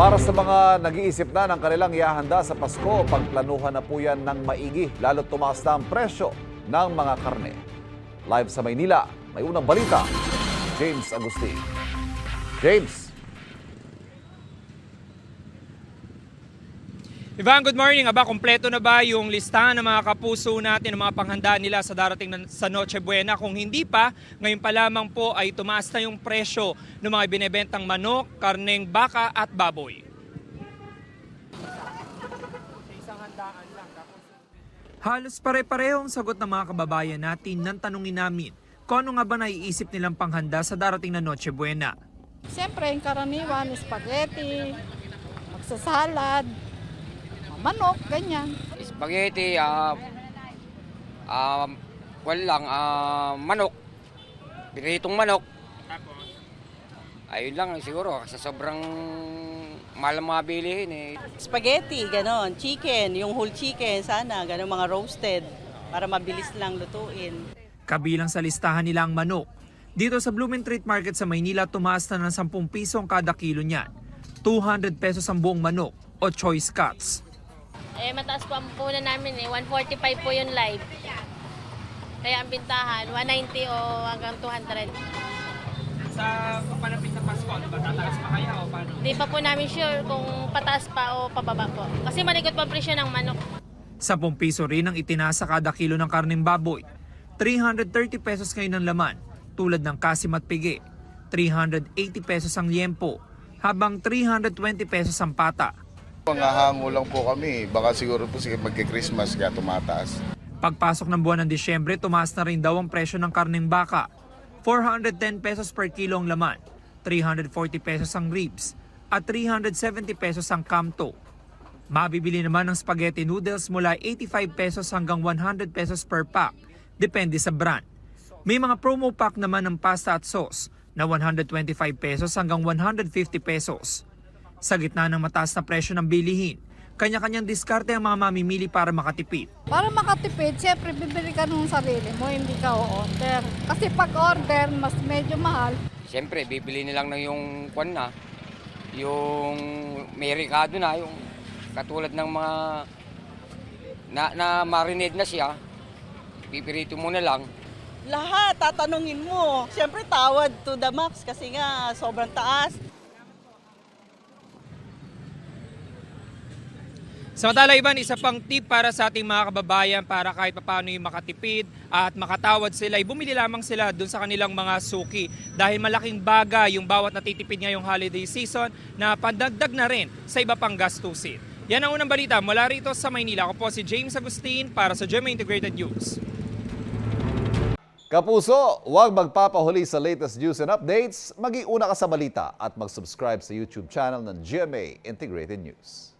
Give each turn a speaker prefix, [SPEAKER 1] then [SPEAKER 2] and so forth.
[SPEAKER 1] Para sa mga nag-iisip na ng kanilang ihahanda sa Pasko, pagplanuhan na po yan ng maigi, lalo't tumaas na ang presyo ng mga karne. Live sa Maynila, may unang balita, James Agustin. James.
[SPEAKER 2] Ivan, good morning. Aba, kompleto na ba yung listahan ng mga kapuso natin, ng mga panghanda nila sa darating sa Noche Buena? Kung hindi pa, ngayon pa lamang po ay tumaas na yung presyo ng mga binebentang manok, karneng baka at baboy. Halos pare-parehong sagot ng mga kababayan natin nang tanungin namin kung ano nga ba naiisip nilang panghanda sa darating na Noche Buena.
[SPEAKER 3] Siyempre, yung karaniwan, spaghetti, magsasalad, manok, ganyan.
[SPEAKER 4] Spaghetti, manok, piritong manok. Ayun lang siguro, sa sobrang mahal ang mga bilihin eh.
[SPEAKER 5] Spaghetti, ganon, chicken, yung whole chicken sana, ganon mga roasted para mabilis lang lutuin.
[SPEAKER 2] Kabilang sa listahan nila ang manok. Dito sa Blooming Treat Market sa Maynila, tumaas na ng 10 piso ang kada kilo niyan. 200 pesos ang buong manok o choice cuts.
[SPEAKER 6] Mataas po ang punan namin 145 po yung live. Kaya ang bintahan, 190 o hanggang 200.
[SPEAKER 2] Sa panapit na Pasko, ano ba? Tataas pa kaya o paano?
[SPEAKER 6] Di pa po namin sure kung pataas pa o pababa po. Kasi malikot po ang presyo ng manok.
[SPEAKER 2] 10 piso rin ang itinasa kada kilo ng karneng baboy. 330 pesos ngayon ang laman, tulad ng kasim at pigi. 380 pesos ang liempo, habang 320 pesos ang pata.
[SPEAKER 7] Pangahango lang po kami, baka siguro po magki-Christmas kaya tumataas.
[SPEAKER 2] Pagpasok ng buwan ng Disyembre, tumaas na rin daw ang presyo ng karneng baka. 410 pesos per kilo ang laman, 340 pesos ang ribs, at 370 pesos ang kamto. Mabibili naman ng spaghetti noodles mula 85 pesos hanggang 100 pesos per pack, depende sa brand. May mga promo pack naman ng pasta at sauce na 125 pesos hanggang 150 pesos. Sa gitna ng mataas na presyo ng bilihin, kanya-kanyang diskarte ang mga mamimili para makatipid.
[SPEAKER 3] Para makatipid, siyempre bibili ka ng sarili mo, hindi ka o-order. Kasi pag order, mas medyo mahal.
[SPEAKER 4] Siyempre, bibili nilang ng yung yung merikado na, yung katulad ng mga na marinade na siya, pipirito mo na lang.
[SPEAKER 5] Lahat, tatanungin mo. Siyempre tawad to the max kasi nga sobrang taas.
[SPEAKER 2] Samantala, Ivan, isa pang tip para sa ating mga kababayan para kahit paano yung makatipid at makatawad sila, ay bumili lamang sila dun sa kanilang mga suki. Dahil malaking bagay yung bawat natitipid ngayong holiday season na pandagdag na rin sa iba pang gastusin. Yan ang unang balita mula rito sa Maynila. Ako po si James Agustin para sa GMA Integrated News.
[SPEAKER 1] Kapuso, huwag magpapahuli sa latest news and updates. Mag-iuna ka sa balita at mag-subscribe sa YouTube channel ng GMA Integrated News.